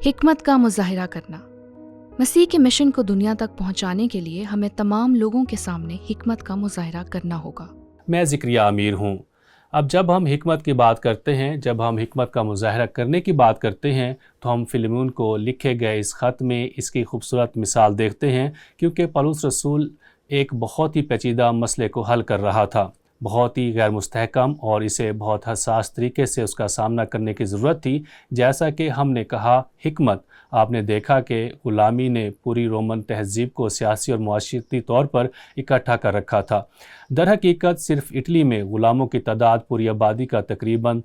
حکمت کا مظاہرہ کرنا۔ مسیح کے مشن کو دنیا تک پہنچانے کے لیے ہمیں تمام لوگوں کے سامنے حکمت کا مظاہرہ کرنا ہوگا۔ میں ذکریہ امیر ہوں۔ اب جب ہم حکمت کی بات کرتے ہیں، جب ہم حکمت کا مظاہرہ کرنے کی بات کرتے ہیں تو ہم فلیمون کو لکھے گئے اس خط میں اس کی خوبصورت مثال دیکھتے ہیں، کیونکہ پولس رسول ایک بہت ہی پیچیدہ مسئلے کو حل کر رہا تھا، بہت ہی غیر مستحکم، اور اسے بہت حساس طریقے سے اس کا سامنا کرنے کی ضرورت تھی۔ جیسا کہ ہم نے کہا، حکمت، آپ نے دیکھا کہ غلامی نے پوری رومن تہذیب کو سیاسی اور معاشرتی طور پر اکٹھا کر رکھا تھا۔ در حقیقت صرف اٹلی میں غلاموں کی تعداد پوری آبادی کا تقریباً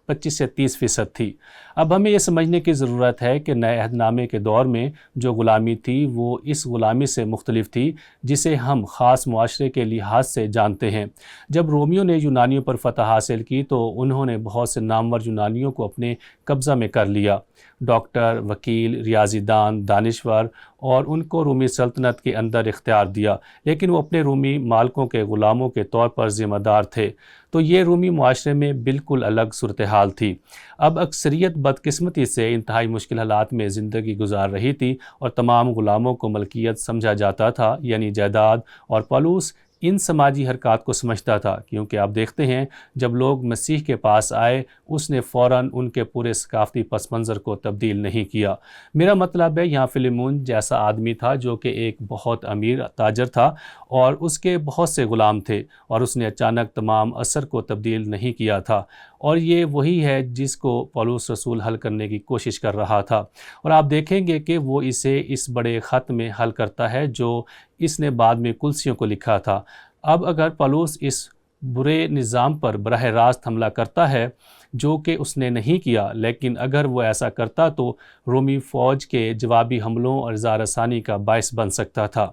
25 سے 30% تھی۔ اب ہمیں یہ سمجھنے کی ضرورت ہے کہ نئے عہد نامے کے دور میں جو غلامی تھی وہ اس غلامی سے مختلف تھی جسے ہم خاص معاشرے کے لحاظ سے جانتے ہیں۔ جب رومیوں نے یونانیوں پر فتح حاصل کی تو انہوں نے بہت سے نامور یونانیوں کو اپنے قبضہ میں کر لیا، ڈاکٹر، وکیل، ریاضی دان، دانشور، اور ان کو رومی سلطنت کے اندر اختیار دیا، لیکن وہ اپنے رومی مالکوں کے غلاموں کے طور پر ذمہ دار تھے۔ تو یہ رومی معاشرے میں بالکل الگ صورتحال تھی۔ اب اکثریت بدقسمتی سے انتہائی مشکل حالات میں زندگی گزار رہی تھی اور تمام غلاموں کو ملکیت سمجھا جاتا تھا، یعنی جائیداد، اور پولس ان سماجی حرکات کو سمجھتا تھا، کیونکہ آپ دیکھتے ہیں جب لوگ مسیح کے پاس آئے اس نے فوراً ان کے پورے ثقافتی پس منظر کو تبدیل نہیں کیا۔ میرا مطلب ہے یہاں فلیمون جیسا آدمی تھا جو کہ ایک بہت امیر تاجر تھا اور اس کے بہت سے غلام تھے، اور اس نے اچانک تمام اثر کو تبدیل نہیں کیا تھا، اور یہ وہی ہے جس کو پولس رسول حل کرنے کی کوشش کر رہا تھا، اور آپ دیکھیں گے کہ وہ اسے اس بڑے خط میں حل کرتا ہے جو اس نے بعد میں کلسیوں کو لکھا تھا۔ اب اگر پولس اس برے نظام پر براہ راست حملہ کرتا ہے، جو کہ اس نے نہیں کیا، لیکن اگر وہ ایسا کرتا تو رومی فوج کے جوابی حملوں اور اظہار ثانی کا باعث بن سکتا تھا،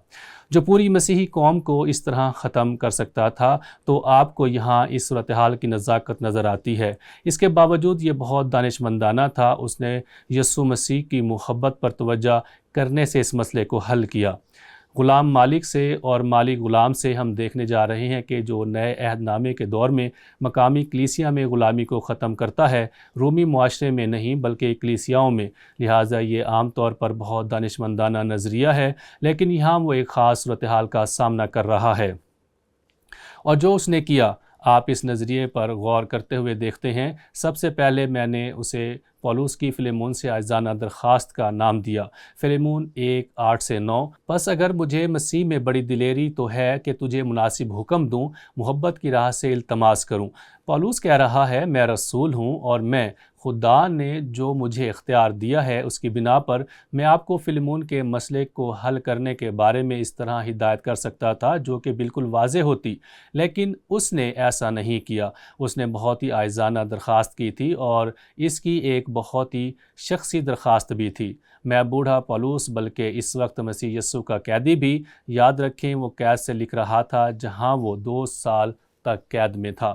جو پوری مسیحی قوم کو اس طرح ختم کر سکتا تھا۔ تو آپ کو یہاں اس صورتحال کی نزاکت نظر آتی ہے۔ اس کے باوجود یہ بہت دانش مندانہ تھا، اس نے یسوع مسیح کی محبت پر توجہ کرنے سے اس مسئلے کو حل کیا۔ غلام مالک سے اور مالک غلام سے ہم دیکھنے جا رہے ہیں کہ جو نئے عہد نامے کے دور میں مقامی کلیسیا میں غلامی کو ختم کرتا ہے، رومی معاشرے میں نہیں بلکہ کلیسیاؤں میں، لہٰذا یہ عام طور پر بہت دانشمندانہ نظریہ ہے، لیکن یہاں وہ ایک خاص صورتحال کا سامنا کر رہا ہے، اور جو اس نے کیا آپ اس نظریے پر غور کرتے ہوئے دیکھتے ہیں۔ سب سے پہلے میں نے اسے پولس کی فلیمون سے عاجزانہ درخواست کا نام دیا، فلیمون 1:8-9۔ پس اگر مجھے مسیح میں بڑی دلیری تو ہے کہ تجھے مناسب حکم دوں، محبت کی راہ سے التماس کروں۔ پولس کہہ رہا ہے، میں رسول ہوں، اور میں خدا نے جو مجھے اختیار دیا ہے اس کی بنا پر میں آپ کو فلیمون کے مسئلے کو حل کرنے کے بارے میں اس طرح ہدایت کر سکتا تھا جو کہ بالکل واضح ہوتی، لیکن اس نے ایسا نہیں کیا۔ اس نے بہت ہی عاجزانہ درخواست کی تھی، اور اس کی ایک بہت ہی شخصی درخواست بھی تھی۔ میں بوڑھا پولس، بلکہ اس وقت مسیح یسوع کا قیدی بھی، یاد رکھیں وہ قید سے لکھ رہا تھا جہاں وہ 2 سال تک قید میں تھا۔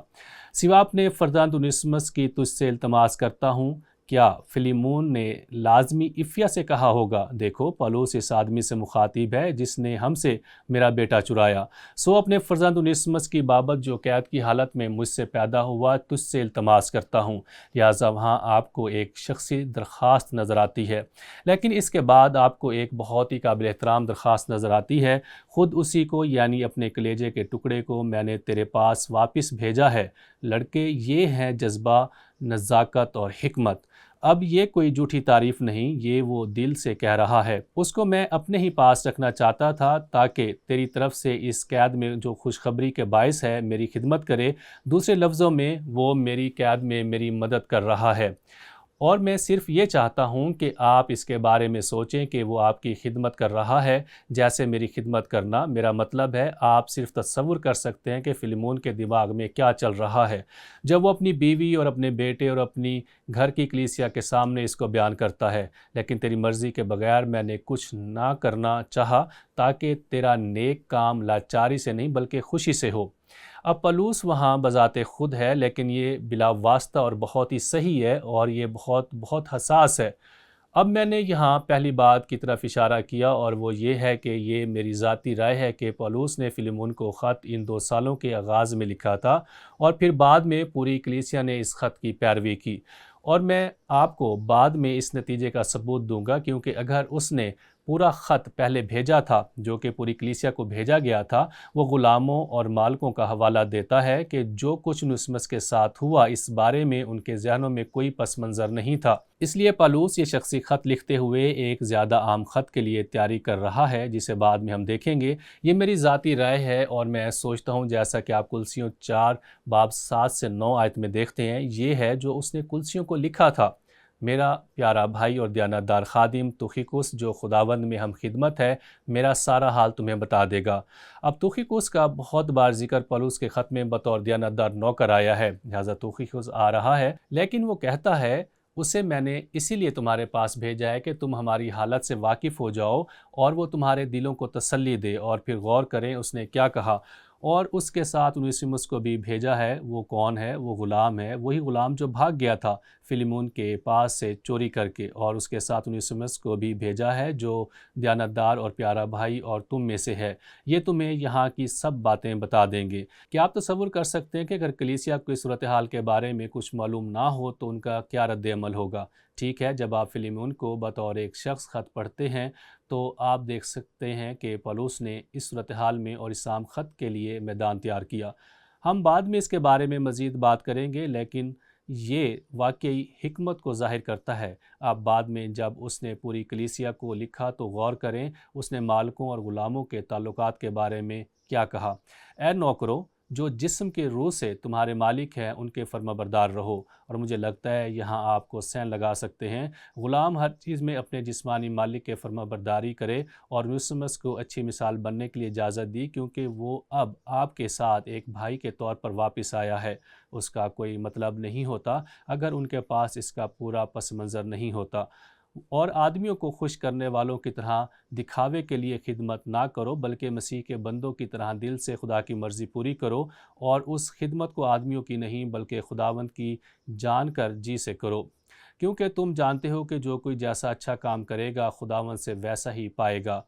سوا اپنے فرزند اونیسمس کی تجھ سے التماس کرتا ہوں۔ کیا فلیمون نے لازمی افیا سے کہا ہوگا؟ دیکھو، پولس اس آدمی سے مخاطب ہے جس نے ہم سے میرا بیٹا چرایا، سو اپنے فرزند اونیسمس کی بابت جو قید کی حالت میں مجھ سے پیدا ہوا تجھ سے التماس کرتا ہوں۔ لہٰذا وہاں آپ کو ایک شخصی درخواست نظر آتی ہے، لیکن اس کے بعد آپ کو ایک بہت ہی قابل احترام درخواست نظر آتی ہے، خود اسی کو، یعنی اپنے کلیجے کے ٹکڑے کو میں نے تیرے پاس واپس بھیجا ہے۔ لڑکے، یہ ہیں جذبہ، نزاکت اور حکمت۔ اب یہ کوئی جھوٹی تعریف نہیں، یہ وہ دل سے کہہ رہا ہے۔ اس کو میں اپنے ہی پاس رکھنا چاہتا تھا تاکہ تیری طرف سے اس قید میں جو خوشخبری کے باعث ہے میری خدمت کرے۔ دوسرے لفظوں میں وہ میری قید میں میری مدد کر رہا ہے، اور میں صرف یہ چاہتا ہوں کہ آپ اس کے بارے میں سوچیں کہ وہ آپ کی خدمت کر رہا ہے جیسے میری خدمت کرنا۔ میرا مطلب ہے آپ صرف تصور کر سکتے ہیں کہ فلیمون کے دماغ میں کیا چل رہا ہے جب وہ اپنی بیوی اور اپنے بیٹے اور اپنی گھر کی کلیسیا کے سامنے اس کو بیان کرتا ہے، لیکن تیری مرضی کے بغیر میں نے کچھ نہ کرنا چاہا تاکہ تیرا نیک کام لاچاری سے نہیں بلکہ خوشی سے ہو۔ اب پولس وہاں بذات خود ہے، لیکن یہ بلا واسطہ اور بہت ہی صحیح ہے، اور یہ بہت حساس ہے۔ اب میں نے یہاں پہلی بات کی طرف اشارہ کیا، اور وہ یہ ہے کہ یہ میری ذاتی رائے ہے کہ پولس نے فلیمون کو خط ان 2 سالوں کے آغاز میں لکھا تھا، اور پھر بعد میں پوری کلیسیا نے اس خط کی پیروی کی، اور میں آپ کو بعد میں اس نتیجے کا ثبوت دوں گا، کیونکہ اگر اس نے پورا خط پہلے بھیجا تھا جو کہ پوری کلیسیا کو بھیجا گیا تھا، وہ غلاموں اور مالکوں کا حوالہ دیتا ہے کہ جو کچھ انسمس کے ساتھ ہوا اس بارے میں ان کے ذہنوں میں کوئی پس منظر نہیں تھا۔ اس لیے پالوس یہ شخصی خط لکھتے ہوئے ایک زیادہ عام خط کے لیے تیاری کر رہا ہے، جسے بعد میں ہم دیکھیں گے۔ یہ میری ذاتی رائے ہے اور میں سوچتا ہوں، جیسا کہ آپ کلسیوں 4 باب 7 سے 9 آیت میں دیکھتے ہیں، یہ ہے جو اس نے کلسیوں کو لکھا تھا۔ میرا پیارا بھائی اور دیانتدار خادم تخیکوس، جو خداوند میں ہم خدمت ہے، میرا سارا حال تمہیں بتا دے گا۔ اب تخیکوس کا بہت بار ذکر پالوس کے خط میں بطور دیانتدار نوکر آیا ہے، لہذا تخیکوس آ رہا ہے، لیکن وہ کہتا ہے اسے میں نے اسی لیے تمہارے پاس بھیجا ہے کہ تم ہماری حالت سے واقف ہو جاؤ اور وہ تمہارے دلوں کو تسلی دے اور پھر غور کریں اس نے کیا کہا۔ اور اس کے ساتھ انیسیموس کو بھی بھیجا ہے۔ وہ کون ہے؟ وہ غلام ہے، وہی غلام جو بھاگ گیا تھا فلیمون کے پاس سے چوری کر کے، اور اس کے ساتھ انیسیموس کو بھی بھیجا ہے جو دیانتدار اور پیارا بھائی اور تم میں سے ہے۔ یہ تمہیں یہاں کی سب باتیں بتا دیں گے۔ کیا آپ تصور کر سکتے ہیں کہ اگر کلیسیا کو اس صورتحال کے بارے میں کچھ معلوم نہ ہو تو ان کا کیا رد عمل ہوگا؟ ٹھیک ہے، جب آپ فلیمون کو بطور ایک شخص خط پڑھتے ہیں تو آپ دیکھ سکتے ہیں کہ پالوس نے اس صورتحال میں اور اس عام خط کے لیے میدان تیار کیا۔ ہم بعد میں اس کے بارے میں مزید بات کریں گے، لیکن یہ واقعی حکمت کو ظاہر کرتا ہے۔ آپ بعد میں جب اس نے پوری کلیسیا کو لکھا تو غور کریں اس نے مالکوں اور غلاموں کے تعلقات کے بارے میں کیا کہا۔ اے نوکرو، جو جسم کے روح سے تمہارے مالک ہیں ان کے فرما بردار رہو۔ اور مجھے لگتا ہے یہاں آپ کو سین لگا سکتے ہیں، غلام ہر چیز میں اپنے جسمانی مالک کے فرما برداری کرے، اور انیسیموس کو اچھی مثال بننے کے لیے اجازت دی، کیونکہ وہ اب آپ کے ساتھ ایک بھائی کے طور پر واپس آیا ہے۔ اس کا کوئی مطلب نہیں ہوتا اگر ان کے پاس اس کا پورا پس منظر نہیں ہوتا۔ اور آدمیوں کو خوش کرنے والوں کی طرح دکھاوے کے لیے خدمت نہ کرو، بلکہ مسیح کے بندوں کی طرح دل سے خدا کی مرضی پوری کرو، اور اس خدمت کو آدمیوں کی نہیں بلکہ خداوند کی جان کر جی سے کرو، کیونکہ تم جانتے ہو کہ جو کوئی جیسا اچھا کام کرے گا خداوند سے ویسا ہی پائے گا۔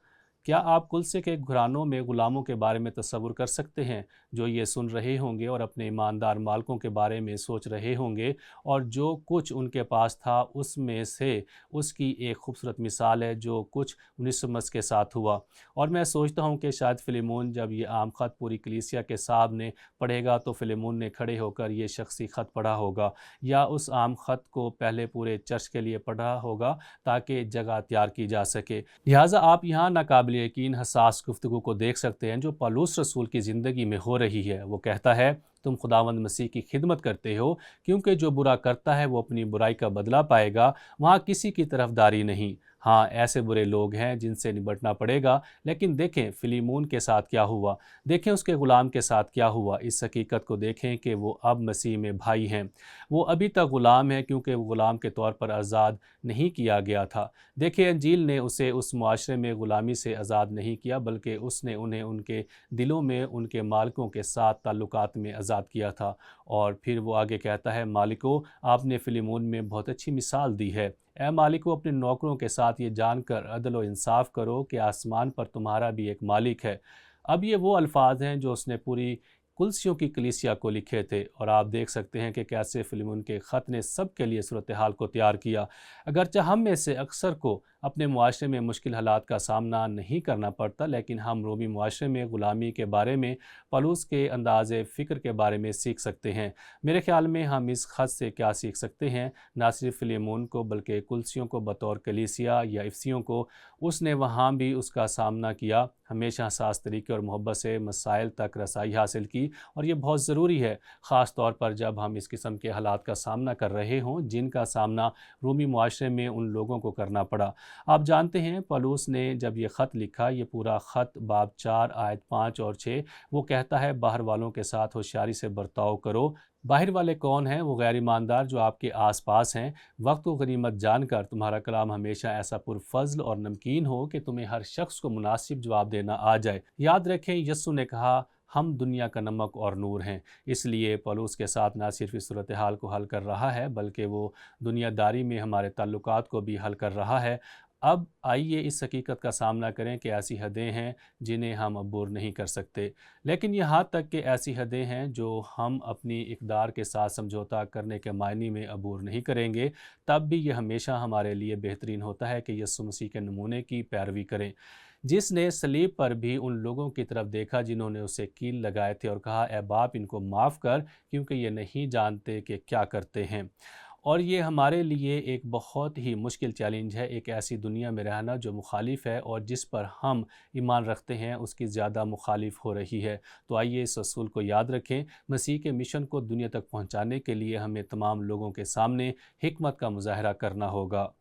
کیا آپ کلسے کے گھرانوں میں غلاموں کے بارے میں تصور کر سکتے ہیں جو یہ سن رہے ہوں گے اور اپنے ایماندار مالکوں کے بارے میں سوچ رہے ہوں گے، اور جو کچھ ان کے پاس تھا اس میں سے اس کی ایک خوبصورت مثال ہے جو کچھ انیسیموس کے ساتھ ہوا۔ اور میں سوچتا ہوں کہ شاید فلیمون جب یہ عام خط پوری کلیسیا کے سامنے پڑھے گا تو فلیمون نے کھڑے ہو کر یہ شخصی خط پڑھا ہوگا، یا اس عام خط کو پہلے پورے چرچ کے لیے پڑھا ہوگا تاکہ جگہ تیار کی جا سکے۔ لہٰذا آپ یہاں ناقابل یقین حساس گفتگو کو دیکھ سکتے ہیں جو پالوس رسول کی زندگی میں ہو رہی ہے۔ وہ کہتا ہے، تم خداوند مسیح کی خدمت کرتے ہو، کیونکہ جو برا کرتا ہے وہ اپنی برائی کا بدلہ پائے گا، وہاں کسی کی طرفداری نہیں۔ ہاں، ایسے برے لوگ ہیں جن سے نبٹنا پڑے گا، لیکن دیکھیں فلیمون کے ساتھ کیا ہوا، دیکھیں اس کے غلام کے ساتھ کیا ہوا، اس حقیقت کو دیکھیں کہ وہ اب مسیح میں بھائی ہیں۔ وہ ابھی تک غلام ہیں کیونکہ وہ غلام کے طور پر آزاد نہیں کیا گیا تھا۔ دیکھیں انجیل نے اسے اس معاشرے میں غلامی سے آزاد نہیں کیا، بلکہ اس نے انہیں ان کے دلوں میں ان کے مالکوں کے ساتھ تعلقات میں آزاد کیا تھا۔ اور پھر وہ آگے کہتا ہے، مالکو، آپ نے فلیمون میں بہت اچھی مثال دی ہے۔ اے مالکو، اپنے نوکروں کے ساتھ یہ جان کر عدل و انصاف کرو کہ آسمان پر تمہارا بھی ایک مالک ہے۔ اب یہ وہ الفاظ ہیں جو اس نے پوری کلسیوں کی کلیسیا کو لکھے تھے، اور آپ دیکھ سکتے ہیں کہ کیسے فلیمون کے خط نے سب کے لیے صورتحال کو تیار کیا۔ اگرچہ ہم میں سے اکثر کو اپنے معاشرے میں مشکل حالات کا سامنا نہیں کرنا پڑتا، لیکن ہم رومی معاشرے میں غلامی کے بارے میں پالوس کے انداز فکر کے بارے میں سیکھ سکتے ہیں۔ میرے خیال میں ہم اس خط سے کیا سیکھ سکتے ہیں؟ نہ صرف فلیمون کو بلکہ کلسیوں کو بطور کلیسیا یا افسیوں کو، اس نے وہاں بھی اس کا سامنا کیا، ہمیشہ حساس طریقے اور محبت سے مسائل تک رسائی حاصل کی، اور یہ بہت ضروری ہے، خاص طور پر جب ہم اس قسم کے حالات کا سامنا کر رہے ہوں جن کا سامنا رومی معاشرے میں ان لوگوں کو کرنا پڑا۔ آپ جانتے ہیں پالوس نے جب یہ خط لکھا، یہ پورا خط باب 4 آیت 5 اور 6، وہ کہتا ہے، باہر والوں کے ساتھ ہوشیاری سے برتاؤ کرو۔ باہر والے کون ہیں؟ وہ غیر ایماندار جو آپ کے آس پاس ہیں۔ وقت کو غنیمت جان کر تمہارا کلام ہمیشہ ایسا پرفضل اور نمکین ہو کہ تمہیں ہر شخص کو مناسب جواب دینا آ جائے۔ یاد رکھیں، یسوع نے کہا، ہم دنیا کا نمک اور نور ہیں۔ اس لیے پالوس کے ساتھ نہ صرف اس صورتحال کو حل کر رہا ہے، بلکہ وہ دنیا داری میں ہمارے تعلقات کو بھی حل کر رہا ہے۔ اب آئیے اس حقیقت کا سامنا کریں کہ ایسی حدیں ہیں جنہیں ہم عبور نہیں کر سکتے، لیکن یہ حد تک کہ ایسی حدیں ہیں جو ہم اپنی اقدار کے ساتھ سمجھوتا کرنے کے معنی میں عبور نہیں کریں گے، تب بھی یہ ہمیشہ ہمارے لیے بہترین ہوتا ہے کہ یسوع مسیح کے نمونے کی پیروی کریں، جس نے صلیب پر بھی ان لوگوں کی طرف دیکھا جنہوں نے اسے کیل لگائے تھے اور کہا، اے باپ ان کو معاف کر کیونکہ یہ نہیں جانتے کہ کیا کرتے ہیں۔ اور یہ ہمارے لیے ایک بہت ہی مشکل چیلنج ہے، ایک ایسی دنیا میں رہنا جو مخالف ہے اور جس پر ہم ایمان رکھتے ہیں اس کی زیادہ مخالف ہو رہی ہے۔ تو آئیے اس اصول کو یاد رکھیں، مسیح کے مشن کو دنیا تک پہنچانے کے لیے ہمیں تمام لوگوں کے سامنے حکمت کا مظاہرہ کرنا ہوگا۔